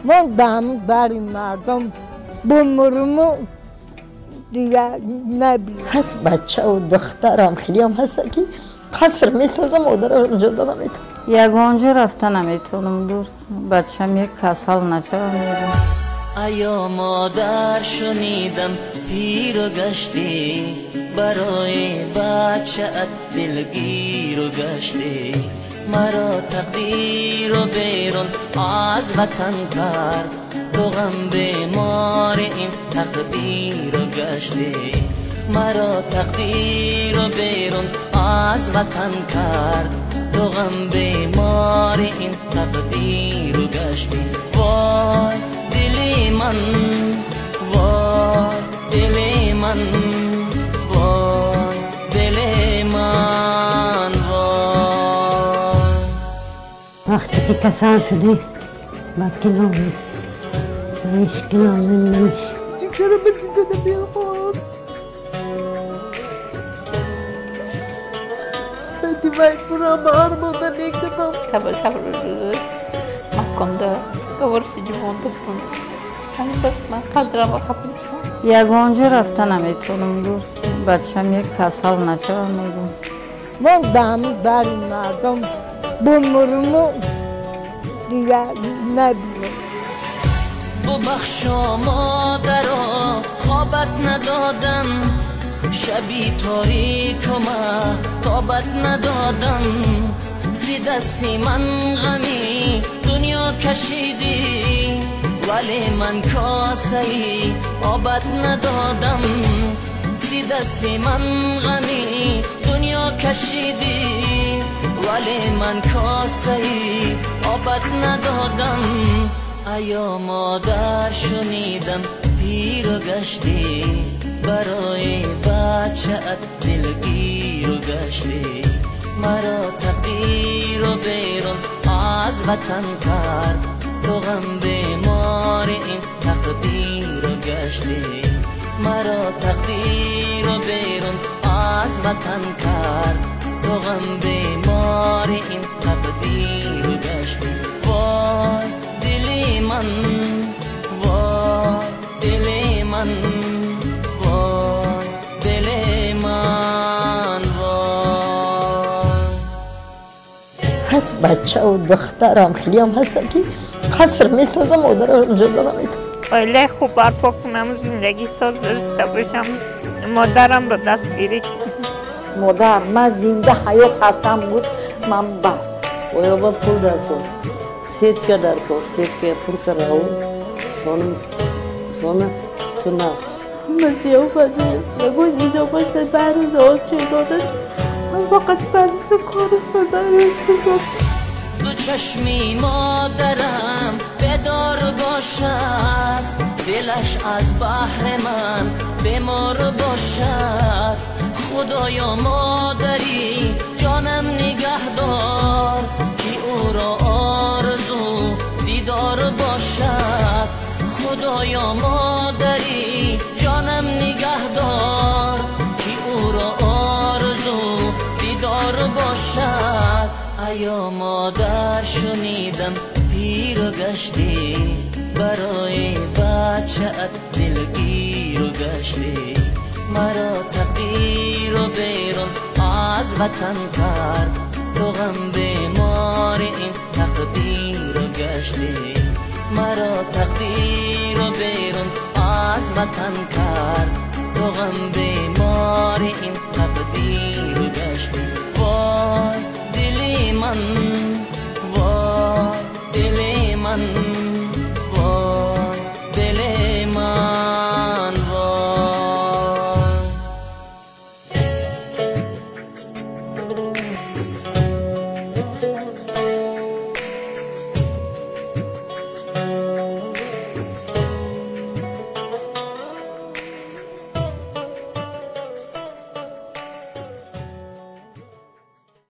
موندم در این مردم بمرمو دیگه نبینم. هست بچه و دخترم خیلی هم هست که قصر میسازم مادرم جدا نمیتونم. یگانجا رفتن نمیتونم دور. بچم یک کسل نشوم میرم. ایا مادر شنیدم پیر و گشتی، برای بچه ات دلگیر و گشتی. مرا تقدیر و بیرون از وطن کرد، تو غم بیمار این تقدیر و گشتی. مرا تقدیر و بیرون از وطن کرد، تو غم بیمار این تقدیر و گشتی. وای دلی من، وای دلی من، وای دلی من، وای. وقتی که کسان شدی باکی نامی عشق نازن نمیشه. چیکار بدیدن بیخواب بدی مجبورم بار بودن نکدم. Tava sabrosas, makonda, kavarsi jimonda bun. Hani bak man kaldıram bakapım. یگانجا رفتن نمیتونم دور. بچم یک کسل نشوم میرم. موندم در این مردم بمرمو دیگه نبینم. ببخشا مادرا خوابت ندادم، شبی تاریک و طابت ندادم. زی دستی من غمی دنیا کشیدی، ولی من کاسه آبت ندادم. زی دستی من غمی دنیا کشیدی، ولی من کاسه آبت ندادم. ایا مادر شنیدم پیر و گشتی، برای بچه ات دلگیر و گشتی. مرا تقدیر و بیرون از وطن کرد، تو غم بیمار این تقدیر و گشتی. مرا تقدیر و بیرون از وطن کرد، تو غم بیمار این تقدیر و گشتی. وای دلی من، وای دلی من، وای دلی من، وای. هست بچه و دخترم خیلی هم هست که قصر میسازم مادرم جدا نمیتونم. Öyle خوب برپا کنم زندگی ساز داشته باشم. مادرم رو دستگیری مادر من زنده حیات هستم بود من بس. و با پول در کن. سید که در کن. سید که پول که راو. سونه تو نه. مسیح فدی یکو دیده باشه برای داد چه دادش. من فقط بلیس کارستادم بزد. دو چشمی مادرم بدار باشد، دلش از بحر من بمار باشد. خدایا مادری جانم نگه دار، که او را آرزو دیدار باشد. خدایا مادری جانم نگه دار، که او را آرزو دیدار باشد. ایا مادر شنیدم پیر و گشتی، برای بچه ات دلگیر و گشتی. مرا تقدیر و بیرون از وطن کرد، تو غم بیمار این تقدیر و گشتی. مرا تقدیر و بیرون از وطن کرد، تو غم بیمار این تقدیر و گشتی. وای دلی من،